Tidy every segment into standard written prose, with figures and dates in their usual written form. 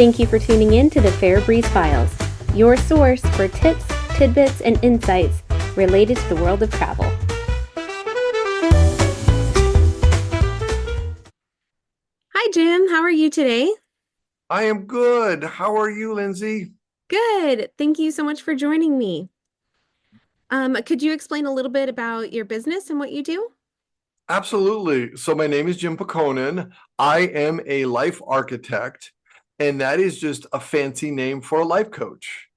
Thank you for tuning in to the Fair Breeze Files, your source for tips, tidbits, and insights related to the world of travel. Hi, Jim. How are you today? I am good. How are you, Lindsay? Good. Thank you so much for joining me. Could you explain a little bit about your business and what you do? Absolutely. So my name is Jim Pehkonen. I am a life architect, and that is just a fancy name for a life coach.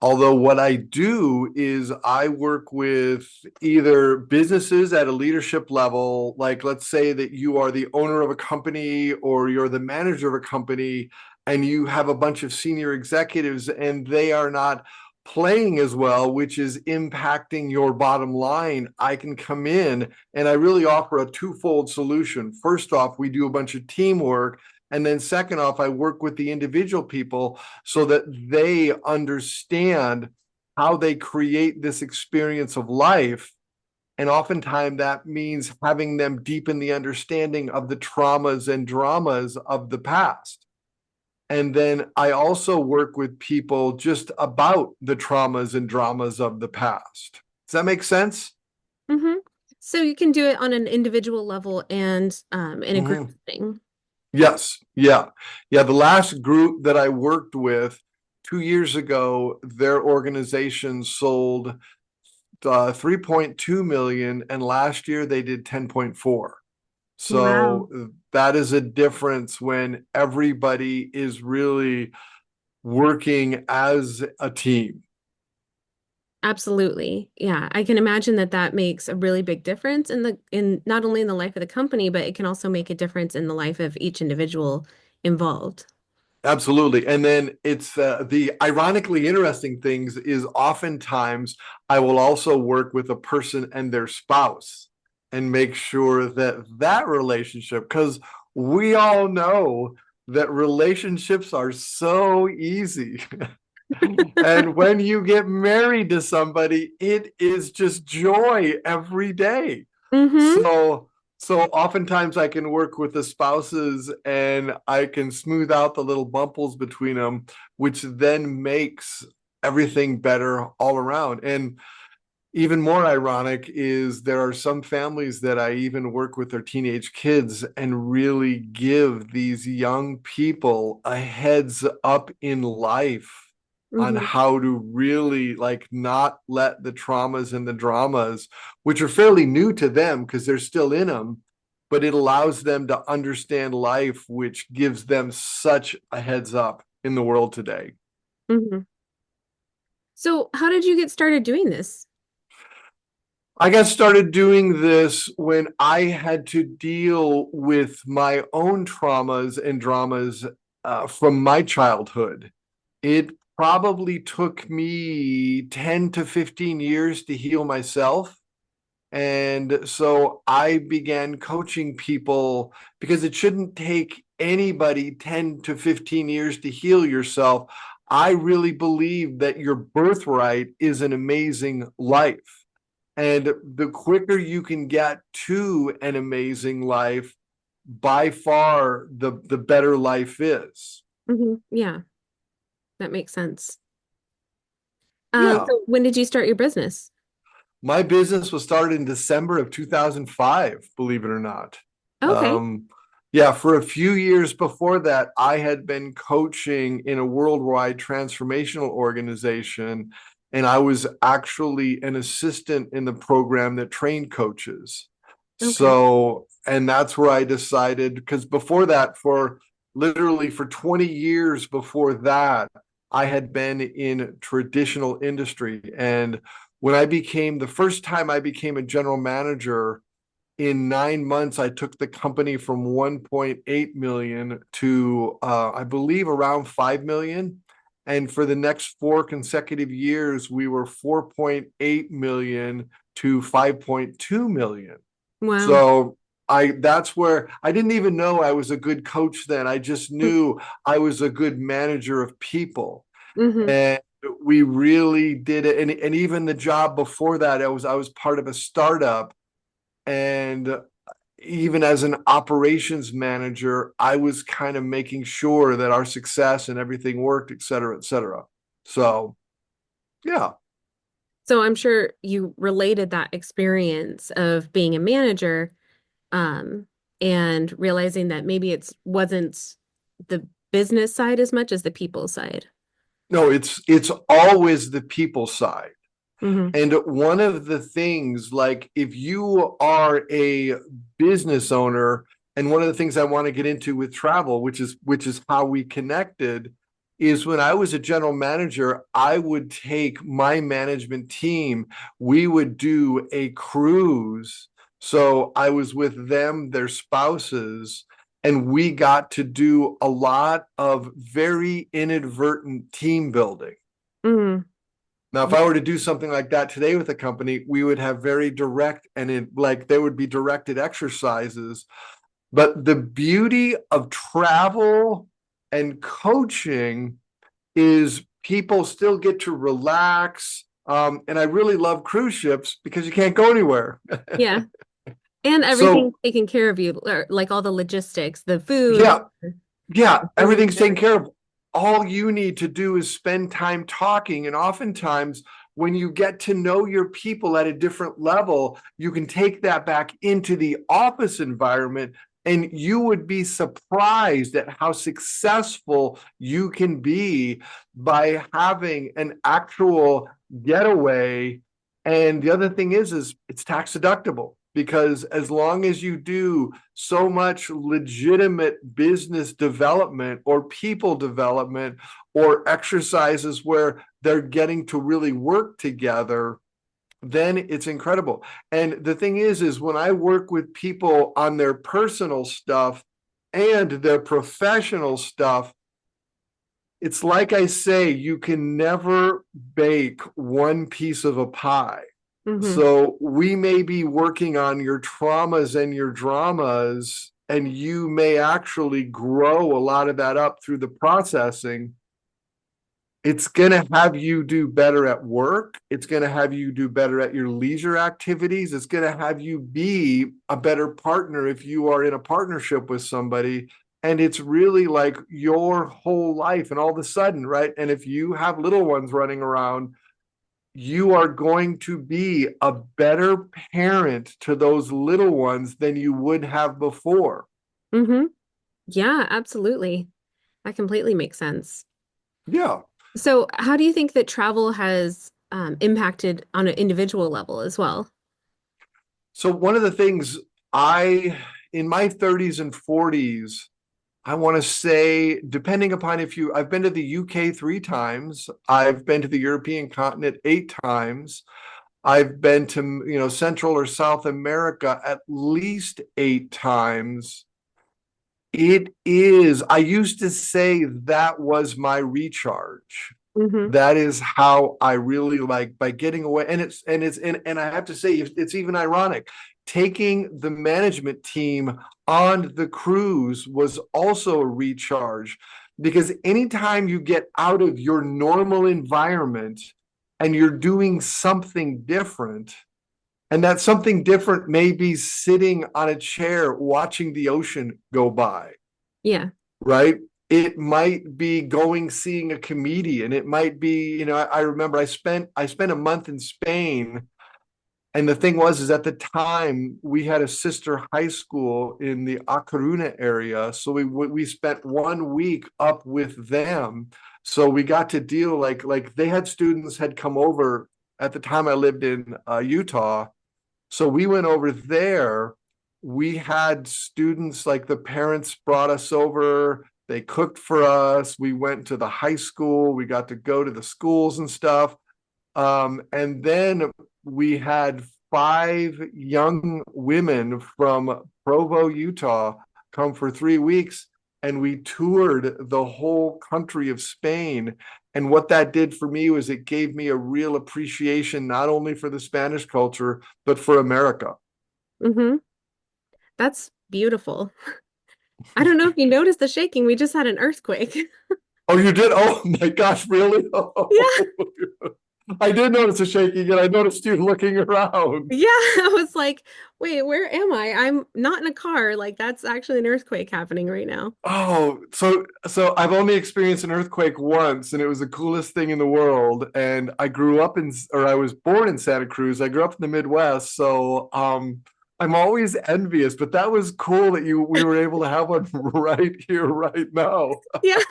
Although what I do is I work with either businesses at a leadership level, like let's say that you are the owner of a company or you're the manager of a company and you have a bunch of senior executives and they are not playing as well, which is impacting your bottom line. I can come in and I really offer a twofold solution. First off, we do a bunch of teamwork. And then second off, I work with the individual people so that they understand how they create this experience of life. And oftentimes that means having them deepen the understanding of the traumas and dramas of the past. And then I also work with people just about the traumas and dramas of the past. Does that make sense? Mm-hmm. So you can do it on an individual level and in a group Mhm. setting. Yes. Yeah. Yeah. The last group that I worked with 2 years ago, their organization sold 3.2 million, and last year they did 10.4. Wow. So that is a difference when everybody is really working as a team. Absolutely. Yeah, I can imagine that that makes a really big difference in not only in the life of the company, but it can also make a difference in the life of each individual involved. Absolutely. And then it's the ironically interesting things is oftentimes I will also work with a person and their spouse and make sure that that relationship, because we all know that relationships are so easy. And when you get married to somebody, it is just joy every day. Mm-hmm. So oftentimes I can work with the spouses and I can smooth out the little bumples between them, which then makes everything better all around. And even more ironic is there are some families that I even work with their teenage kids and really give these young people a heads up in life on Mm-hmm. how to really like not let the traumas and the dramas, which are fairly new to them because they're still in them, but it allows them to understand life, which gives them such a heads up in the world today. Mm-hmm. So how did you get started doing this? I got started doing this when I had to deal with my own traumas and dramas from my childhood. It probably took me 10 to 15 years to heal myself. And so I began coaching people because it shouldn't take anybody 10 to 15 years to heal yourself. I really believe that your birthright is an amazing life. And the quicker you can get to an amazing life, by far the better life is. Mm-hmm. Yeah, that makes sense. Yeah. So when did you start your business? My business was started in December of 2005, believe it or not. Okay. Um, yeah, for a few years before that, I had been coaching in a worldwide transformational organization, and I was actually an assistant in the program that trained coaches. Okay. So, and that's where I decided, because before that, for literally for 20 years before that, I had been in traditional industry. And when I became the first time I became a general manager, in 9 months, I took the company from 1.8 million to, I believe, around 5 million. And for the next 4 consecutive years, we were 4.8 million to 5.2 million. Wow. So that's where I didn't even know I was a good coach then. I just knew I was a good manager of people. Mm-hmm. And we really did it. And even the job before that, I was part of a startup, and even as an operations manager, I was kind of making sure that our success and everything worked, et cetera, et cetera. So, yeah. So I'm sure you related that experience of being a manager, um, and realizing that maybe it's wasn't the business side as much as the people side. No, it's always the people side. Hmm. And one of the things, like if you are a business owner, and one of the things I want to get into with travel, which is how we connected, is when I was a general manager, I would take my management team, we would do a cruise. So I was with them, their spouses, and we got to do a lot of very inadvertent team building. Hmm. Now, if I were to do something like that today with a company, we would have very direct and like there would be directed exercises. But the beauty of travel and coaching is people still get to relax. And I really love cruise ships because you can't go anywhere. Yeah. And everything's So, taken care of you, or like all the logistics, the food, yeah, yeah, the booze, everything's taken everything. care of. All you need to do is spend time talking. And oftentimes, when you get to know your people at a different level, you can take that back into the office environment. And you would be surprised at how successful you can be by having an actual getaway. And the other thing is it's tax deductible because as long as you do so much legitimate business development or people development or exercises where they're getting to really work together, then it's incredible. And the thing is when I work with people on their personal stuff and their professional stuff, it's like I say, you can never bake one piece of a pie. Hmm. So we may be working on your traumas and your dramas, and you may actually grow a lot of that up through the processing. It's going to have you do better at work. It's going to have you do better at your leisure activities. It's going to have you be a better partner if you are in a partnership with somebody. And it's really like your whole life. And all of a sudden, right? And if you have little ones running around, you are going to be a better parent to those little ones than you would have before. Hmm. Yeah, absolutely. That completely makes sense. Yeah. So, how do you think that travel has impacted on an individual level as well? So, one of the things I, in my 30s and 40s, I want to say, depending upon if you, I've been to the UK 3 times, I've been to the European continent 8 times, I've been to, Central or South America at least 8 times. It is. I used to say that was my recharge. Hmm. That is how I really like by getting away. And I have to say, it's even ironic. Taking the management team on the cruise was also a recharge because anytime you get out of your normal environment and you're doing something different, and that something different may be sitting on a chair watching the ocean go by, Yeah. right? It might be going seeing a comedian. It might be, I remember I spent a month in Spain, and the thing was is at the time we had a sister high school in the A Coruña area, so we spent 1 week up with them. So we got to deal like they had students had come over at the time I lived in Utah, so we went over there. We had students, like the parents brought us over. They cooked for us. We went to the high school. We got to go to the schools and stuff. And then we had 5 young women from Provo, Utah, come for 3 weeks, and we toured the whole country of Spain. And what that did for me was it gave me a real appreciation, not only for the Spanish culture, but for America. Hmm. That's beautiful. I don't know if you noticed the shaking. We just had an earthquake. Oh, you did? Oh my gosh, really? Yeah. Oh, I did notice a shaking and I noticed you looking around. Yeah, I was like, wait, where am I? I'm not in a car. Like that's actually an earthquake happening right now. Oh, so I've only experienced an earthquake once, and it was the coolest thing in the world. And I grew up in, or I was born in Santa Cruz. I grew up in the Midwest, so I'm always envious. But that was cool that we were able to have one right here, right now. Yeah.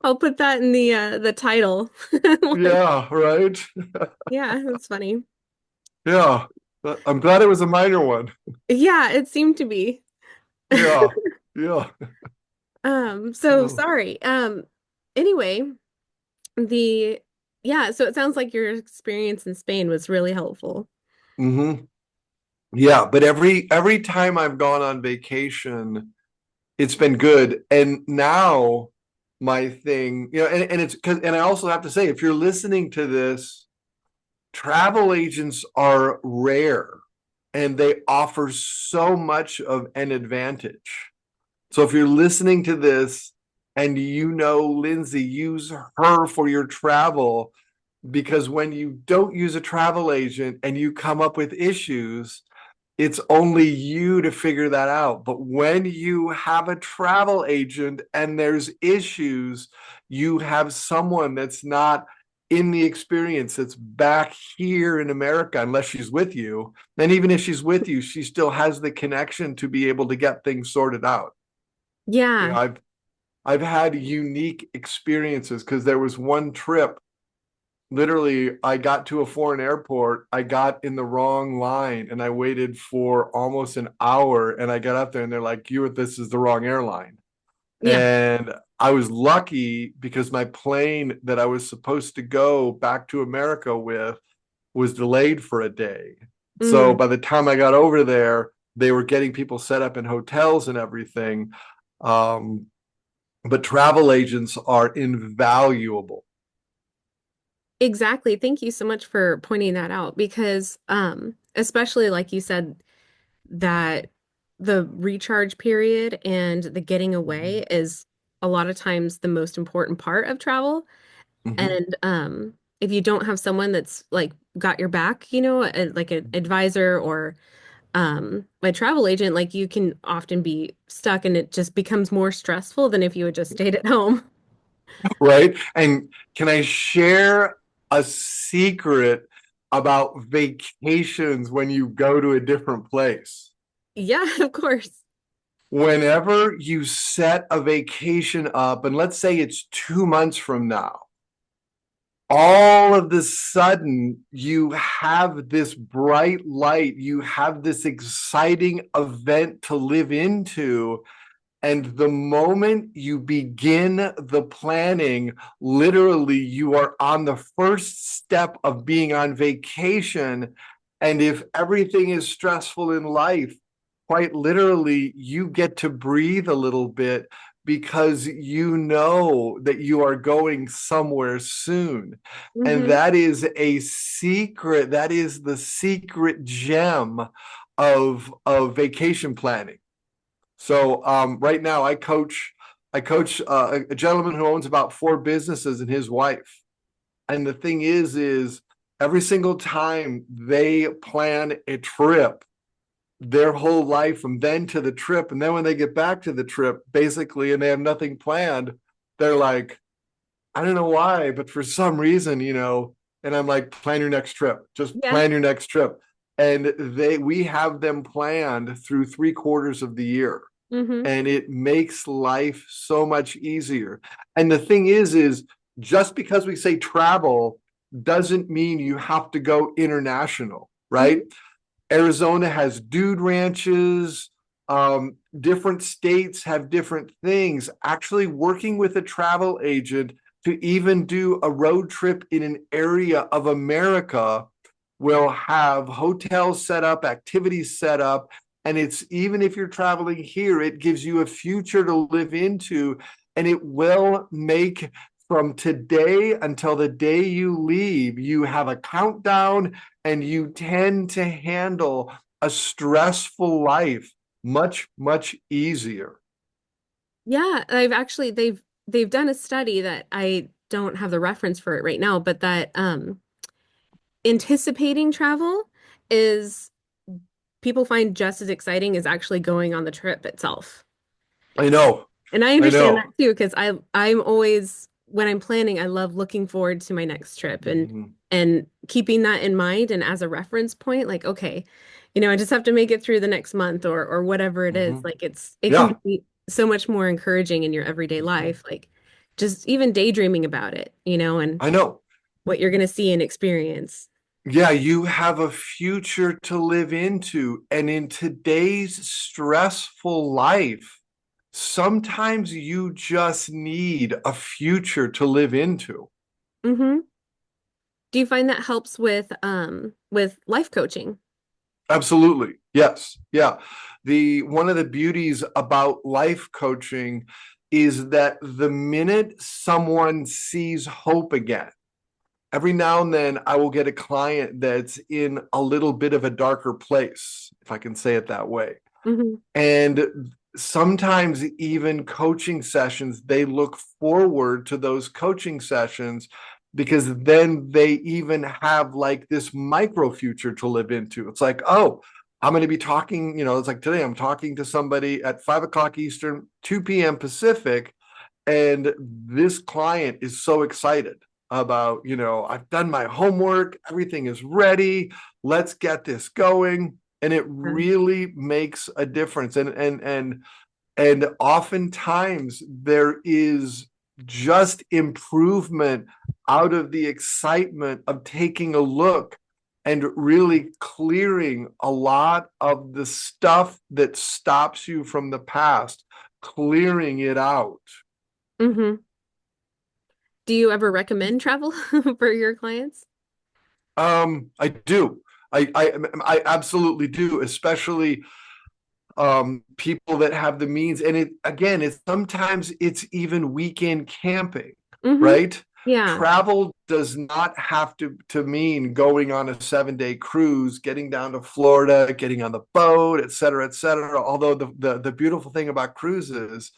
I'll put that in the title. Like, Yeah, right. yeah, that's funny. Yeah, I'm glad it was a minor one. Yeah, it seemed to be. Yeah, yeah. So Oh. sorry. Anyway, the yeah, so it sounds like your experience in Spain was really helpful. Hmm. Yeah, but every time I've gone on vacation, it's been good. And now my thing, and it's because, and I also have to say, if you're listening to this, travel agents are rare and they offer so much of an advantage. So if you're listening to this and you know Lindsay, use her for your travel, because when you don't use a travel agent and you come up with issues, it's only you to figure that out. But when you have a travel agent and there's issues, you have someone that's not in the experience, that's back here in America, unless she's with you. And even if she's with you, she still has the connection to be able to get things sorted out. You know, Yeah. I've had unique experiences because there was one trip. Literally, I got to a foreign airport. I got in the wrong line and I waited for almost an hour. And I got up there and they're like, this is the wrong airline. Yeah. And I was lucky because my plane that I was supposed to go back to America with was delayed for a day. So Mm, by the time I got over there, they were getting people set up in hotels and everything. Um, but travel agents are invaluable. exactly. Thank you so much for pointing that out because especially like you said that the recharge period and the getting away is a lot of times the most important part of travel. Mm-hmm. And if you don't have someone that's like got your back, like an advisor or a travel agent, like you can often be stuck and it just becomes more stressful than if you had just stayed at home. Right? And can I share a secret about vacations when you go to a different place? Yeah, of course. Whenever you set a vacation up, and let's say it's 2 months from now, all of the sudden you have this bright light, you have this exciting event to live into. And the moment you begin the planning, literally, you are on the first step of being on vacation. And if everything is stressful in life, quite literally, you get to breathe a little bit because you know that you are going somewhere soon. And Hmm. that is a secret, that is the secret gem of vacation planning. So right now I coach a gentleman who owns about four businesses and his wife. And the thing is every single time they plan a trip, their whole life from then to the trip, and then when they get back to the trip, basically, and they have nothing planned, they're like, I don't know why, but for some reason, and I'm like, plan your next trip. Just Yeah. plan your next trip. And we have them planned through 3 quarters of the year, Hmm. and it makes life so much easier. And the thing is just because we say travel doesn't mean you have to go international, right? Hmm. Arizona has dude ranches. Different states have different things. Actually, working with a travel agent to even do a road trip in an area of America will have hotels set up, activities set up. And it's even if you're traveling here, it gives you a future to live into. And it will make from today until the day you leave, you have a countdown and you tend to handle a stressful life much, much easier. Yeah, they've done a study that I don't have the reference for it right now, but that anticipating travel is people find just as exciting as actually going on the trip itself. I know. And I I understand that know. too, because I'm always when I'm planning, I love looking forward to my next trip Mhm. and keeping that in mind and as a reference point, like, okay, I just have to make it through the next month or whatever it is. Mhm. Like it can Yeah. be so much more encouraging in your everyday Mhm. life, like just even daydreaming about it, and I know. what you're gonna see and experience. Yeah, you have a future to live into. And in today's stressful life, sometimes you just need a future to live into. Hmm. Do you find that helps with life coaching? Absolutely. Yes. Yeah. The one of the beauties about life coaching is that the minute someone sees hope again, every now and then I will get a client that's in a little bit of a darker place, if I can say it that way. Hmm. And sometimes even coaching sessions, they look forward to those coaching sessions because then they even have like this micro future to live into. It's like, oh, I'm going to be talking, it's like today I'm talking to somebody at 5 o'clock Eastern, 2 p.m. Pacific, and this client is so excited about, I've done my homework, everything is ready, let's get this going. And it really makes a difference. And oftentimes there is just improvement out of the excitement of taking a look and really clearing a lot of the stuff that stops you from the past, clearing it out. Hmm. Do you ever recommend travel for your clients? I do. I absolutely do, especially people that have the means. And it again, it's sometimes it's even weekend camping, Hmm. right? Yeah. Travel does not have to mean going on a 7 day cruise, getting down to Florida, getting on the boat, et cetera, et cetera. Although the beautiful thing about cruises,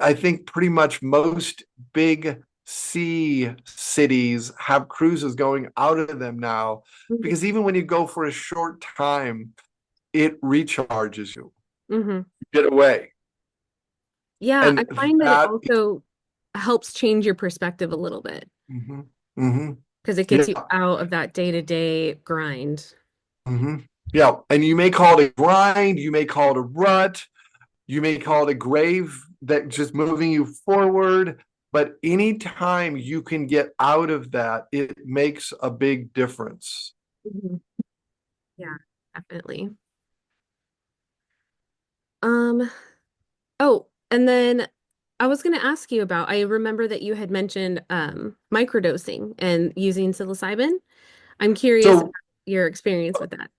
I think pretty much most big sea cities have cruises going out of them now, Hmm. because even when you go for a short time, it recharges you. Hmm. Get away. Yeah, I And find that it that, also helps change your perspective a little bit mhm, mhm, because it gets you yeah, out of that day-to-day grind. yeah. And you may call it a grind, you may call it a rut, you may call it a grave that just moving you forward. But anytime you can get out of that, it makes a big difference. Mhm. Yeah, definitely. Um, oh, and then I was going to ask you about, I remember that you had mentioned microdosing and using psilocybin. I'm curious about So, your experience with that.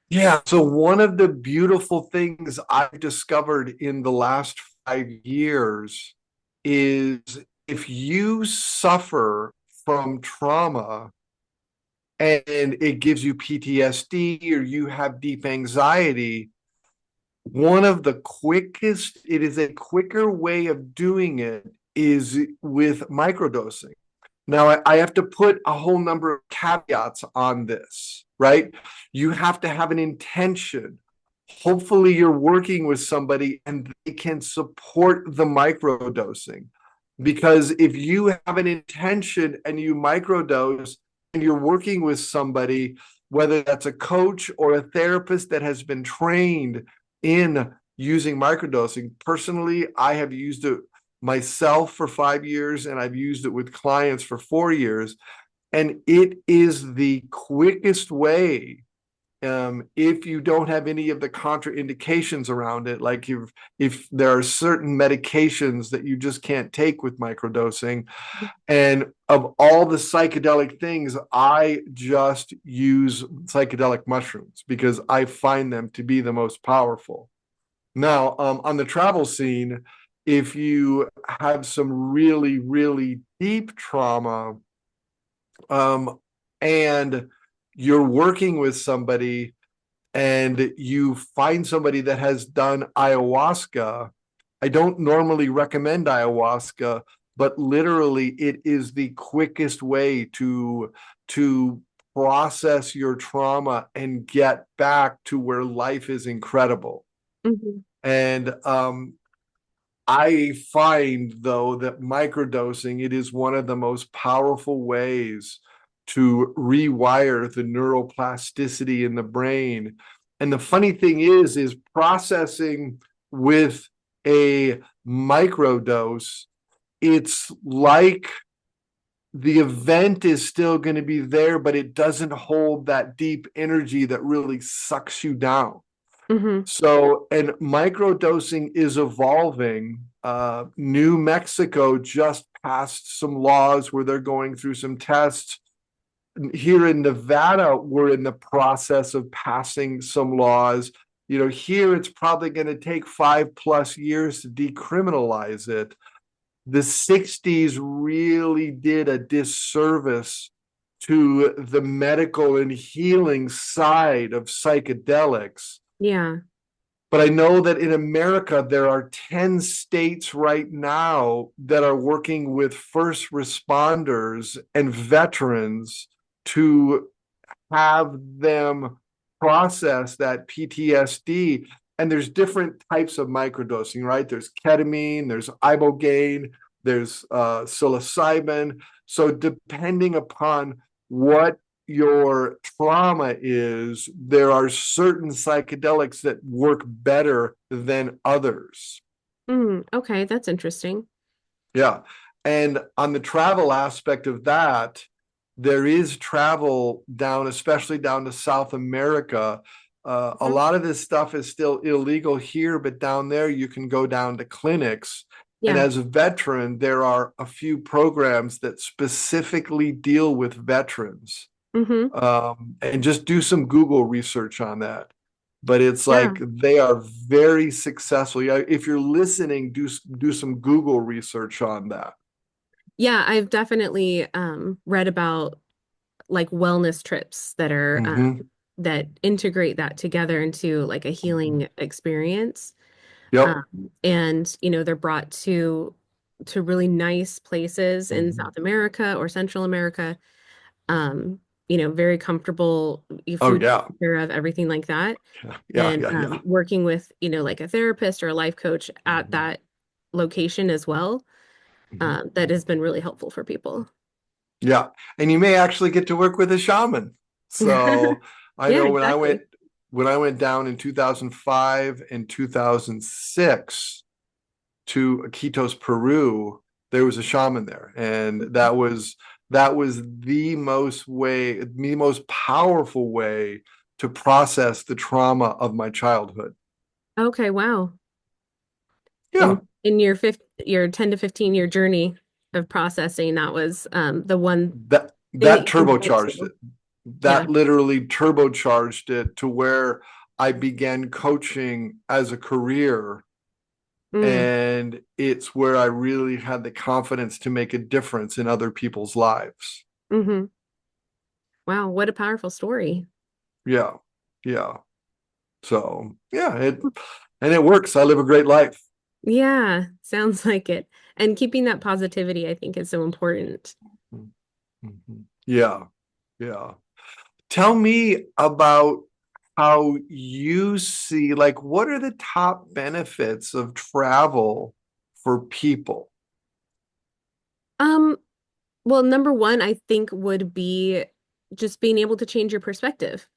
yeah. So, one of the beautiful things I've discovered in the last 5 years is if you suffer from trauma and it gives you PTSD or you have deep anxiety, one of the quickest, it is a quicker way of doing it is with microdosing. Now, I have to put a whole number of caveats on this, right? You have to have an intention. Hopefully, you're working with somebody and they can support the microdosing. Because if you have an intention and you microdose and you're working with somebody, whether that's a coach or a therapist that has been trained in using microdosing, personally, I have used it myself for 5 years and I've used it with clients for 4 years. And it is the quickest way, if you don't have any of the contraindications around it, like if there are certain medications that you just can't take with microdosing. And of all the psychedelic things, I just use psychedelic mushrooms because I find them to be the most powerful. Now, on the travel scene, if you have some really, really deep trauma, um, and you're working with somebody and you find somebody that has done ayahuasca, I don't normally recommend ayahuasca, but literally it is the quickest way to process your trauma and get back to where life is incredible. Hmm. And I find though that microdosing, it is one of the most powerful ways to rewire the neuroplasticity in the brain. And the funny thing is processing with a microdose, it's like the event is still going to be there, but it doesn't hold that deep energy that really sucks you down. Hmm. So, and microdosing is evolving. New Mexico just passed some laws where they're going through some tests. Here in Nevada, we're in the process of passing some laws. You know, here it's probably going to take 5+ years to decriminalize it. The 60s really did a disservice to the medical and healing side of psychedelics. Yeah. But I know that in America, there are 10 states right now that are working with first responders and veterans to have them process that PTSD. And there's different types of microdosing, right? There's ketamine, there's ibogaine, there's psilocybin. So depending upon what your trauma is, there are certain psychedelics that work better than others. Okay, that's interesting. Yeah. And on the travel aspect of that, there is travel down, especially down to South America. A Mhm. lot of this stuff is still illegal here, but down there you can go down to clinics. And Yeah. as a veteran, there are a few programs that specifically deal with veterans. Hmm. And just do some Google research on that. But it's Yeah. like they are very successful. Yeah, if you're listening, do some Google research on that. Yeah, I've definitely read about like wellness trips that are Hmm. that integrate that together into like a healing experience. Yep. Um, and they're brought to really nice places in Hmm. South America or Central America. Um, very comfortable Oh food yeah. taken care of, everything like that. Yeah, And yeah, yeah. working with, like a therapist or a life coach at Hmm. that location as well, Hmm. that has been really helpful for people. Yeah. And you may actually get to work with a shaman. So I Yeah, know exactly. when I went down in 2005 and 2006 to Iquitos, Peru, there was a shaman there. And that was the most powerful way to process the trauma of my childhood. Okay, wow. Yeah. In your 10 to 15 year journey of processing, that was the one thing that That you can point turbocharged to. it. Yeah. That literally turbocharged it to where I began coaching as a career. Mm, And it's where I really had the confidence to make a difference in other people's lives. hmm. Wow, what a powerful story. Yeah. Yeah. So yeah, it works. I live a great life. Yeah, sounds like it. And keeping that positivity, I think, is so important. Mhm. Yeah. Yeah. Tell me about how you see, like, what are the top benefits of travel for people? Um, well, number one, I think would be just being able to change your perspective.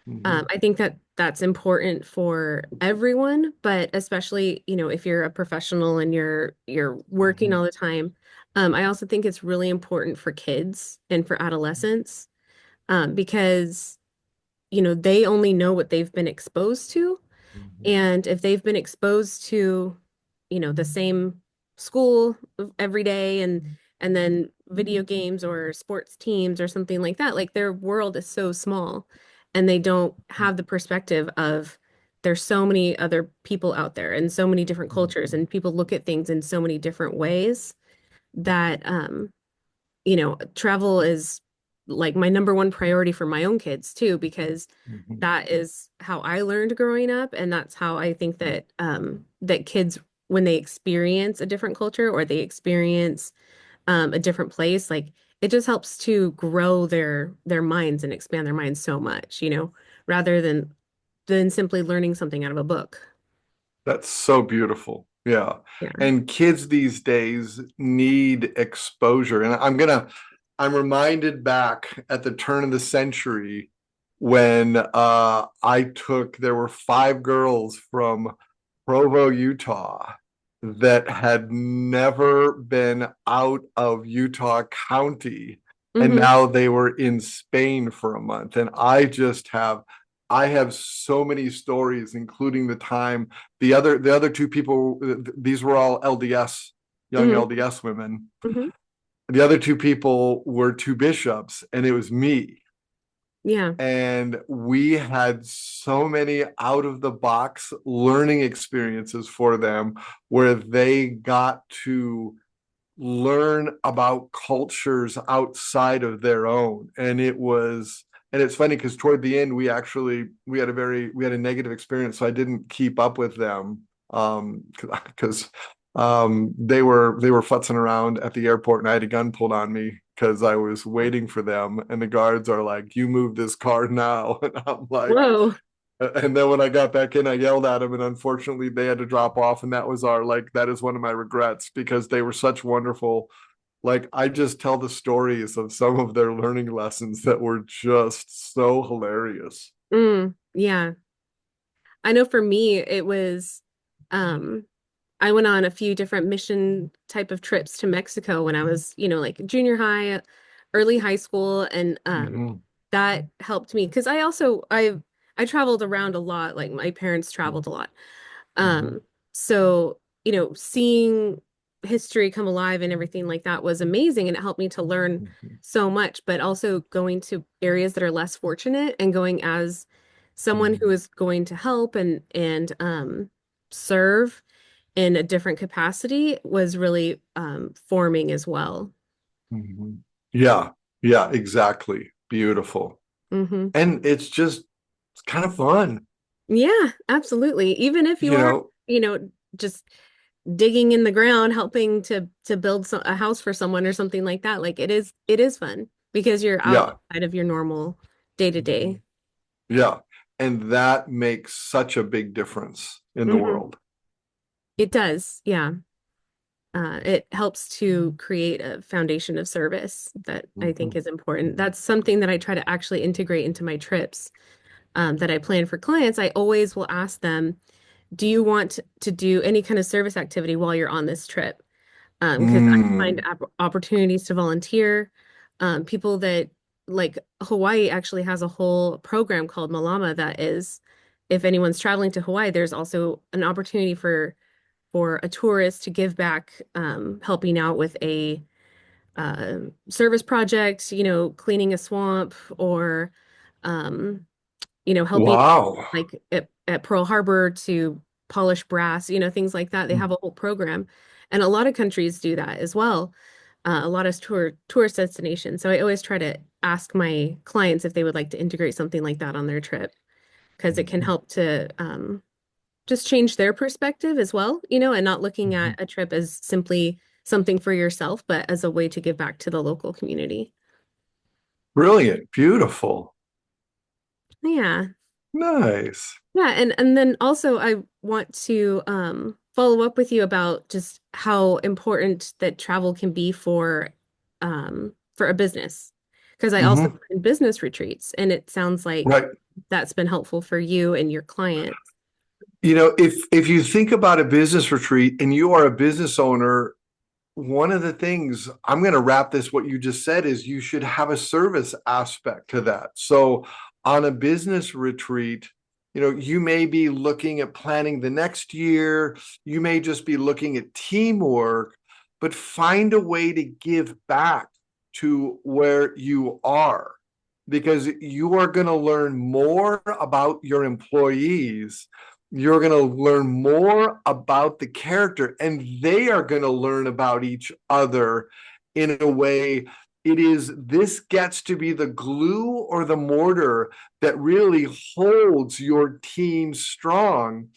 Hmm. I think that that's important for everyone, but especially, if you're a professional and you're working Hmm. all the time. I also think it's really important for kids and for adolescents, because, they only know what they've been exposed to. Hmm. And if they've been exposed to, the same school every day and then video games or sports teams or something like that, like their world is so small and they don't have the perspective of there's so many other people out there and so many different cultures and people look at things in so many different ways that travel is like my number one priority for my own kids too, because Hmm. that is how I learned growing up, and that's how I think that that kids, when they experience a different culture or they experience a different place, like it just helps to grow their minds and expand their minds so much, rather than simply learning something out of a book. That's so beautiful. Yeah. Yeah. And kids these days need exposure. And I'm reminded back at the turn of the century when there were 5 girls from Provo, Utah, that had never been out of Utah County. And Hmm. now they were in Spain for a month. And I have so many stories, including the time the other 2 people, these were all LDS, young Hmm. LDS women. Hmm. The other 2 people were 2 bishops, and it was me. Yeah. And we had so many out of the box learning experiences for them where they got to learn about cultures outside of their own. And it's funny because toward the end we had a negative experience, so I didn't keep up with them because they were futzing around at the airport, and I had a gun pulled on me because I was waiting for them, and the guards are like, "You move this car now," and I'm like, Whoa. and then when I got back in, I yelled at them, and unfortunately, they had to drop off. And that is one of my regrets because they were such wonderful. Like, I just tell the stories of some of their learning lessons that were just so hilarious. Yeah. I know for me, it was, um, I went on a few different mission type of trips to Mexico when I was, like junior high, early high school, and Mhm. that helped me because I traveled around a lot. Like my parents traveled a lot. Mhm. Um, so, seeing history come alive and everything like that was amazing, and it helped me to learn Mhm. so much, but also going to areas that are less fortunate and going as someone who Mhm. is going to help and serve in a different capacity was really forming as well. Mhm. Yeah, yeah, exactly. Beautiful. Hmm. And it's kind of fun, Yeah, absolutely. Even if you you are, know. just digging in the ground, helping to build a house for someone or something like that, like it is fun because you're Yeah. outside of your normal day to Mhm. day. Yeah. And that makes such a big difference in the Hmm. world. It does, yeah. It helps to create a foundation of service that I think Mhm. is important. That's something that I try to actually integrate into my trips, that I plan for clients. I always will ask them, do you want to do any kind of service activity while you're on this trip? Because I find Mm. opportunities to volunteer. People that like Hawaii actually has a whole program called Malama that is, if anyone's traveling to Hawaii, there's also an opportunity for a tourist to give back, helping out with a service project, cleaning a swamp or um, helping Wow. like at Pearl Harbor to polish brass, things like that. They have a whole program. And a lot of countries do that as well. A lot of tourist destinations. So I always try to ask my clients if they would like to integrate something like that on their trip because it can Mhm. help to just change their perspective as well, and not looking at Mhm. a trip as simply something for yourself, but as a way to give back to the local community. Brilliant. Beautiful. Yeah. Nice. Yeah, and then also I want to follow up with you about just how important that travel can be for a business. Because I also Hmm. in business retreats, and it sounds like Right. that's been helpful for you and your clients. If you think about a business retreat and you are a business owner, one of the things I'm going to wrap this, what you just said, is you should have a service aspect to that. So on a business retreat, you may be looking at planning the next year. You may just be looking at teamwork, but find a way to give back to where you are because you are going to learn more about your employees. You're going to learn more about the character, and they are going to learn about each other in a way. This gets to be the glue or the mortar that really holds your team strong.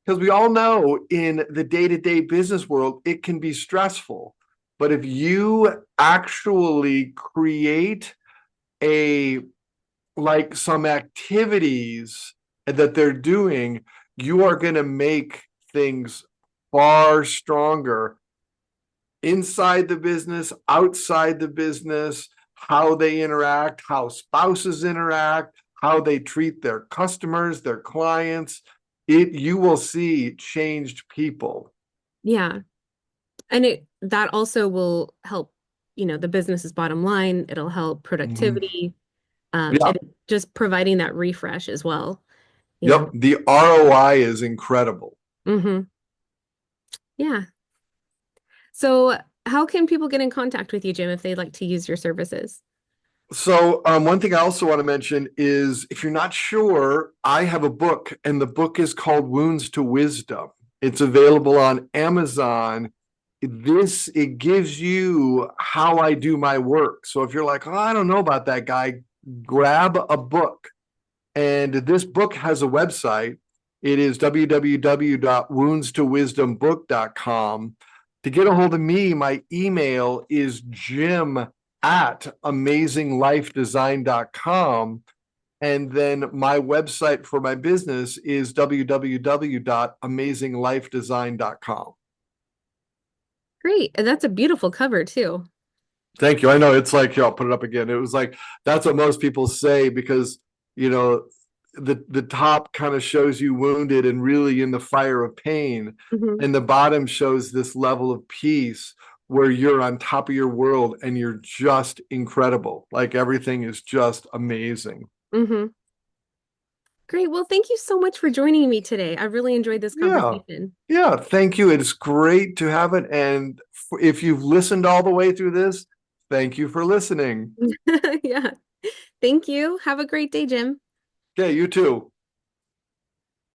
Because we all know in the day to day business world, it can be stressful. But if you actually create a like some activities that they're doing, you are going to make things far stronger inside the business, outside the business, how they interact, how spouses interact, how they treat their customers, their clients. You will see changed people. Yeah. And that also will help, the business's bottom line. It'll help Mhm. productivity. Yeah. And just providing that refresh as well, you Yep. know. The ROI is incredible. Hmm. Yeah. So how can people get in contact with you, Jim, if they'd like to use your services? So, one thing I also want to mention is if you're not sure, I have a book, and the book is called Wounds to Wisdom. It's available on Amazon. It gives you how I do my work. So if you're like, oh, I don't know about that guy, grab a book. And this book has a website. It is www.woundstowisdombook.com. To get a hold of me, my email is jim@amazinglifedesign.com. And then my website for my business is www.amazinglifedesign.com. Great. And that's a beautiful cover too. Thank you. I know it's like, I'll put it up again. It was like, that's what most people say because, you know, the top kind of shows you wounded and really in the fire of pain. Hmm. And the bottom shows this level of peace where you're on top of your world and you're just incredible. Like everything is just amazing. Hmm. Great. Well, thank you so much for joining me today. I really enjoyed this Yeah. conversation. Yeah. Thank you. It's great to have it. And if you've listened all the way through this, thank you for listening. Yeah. Thank you. Have a great day, Jim. Okay. You too.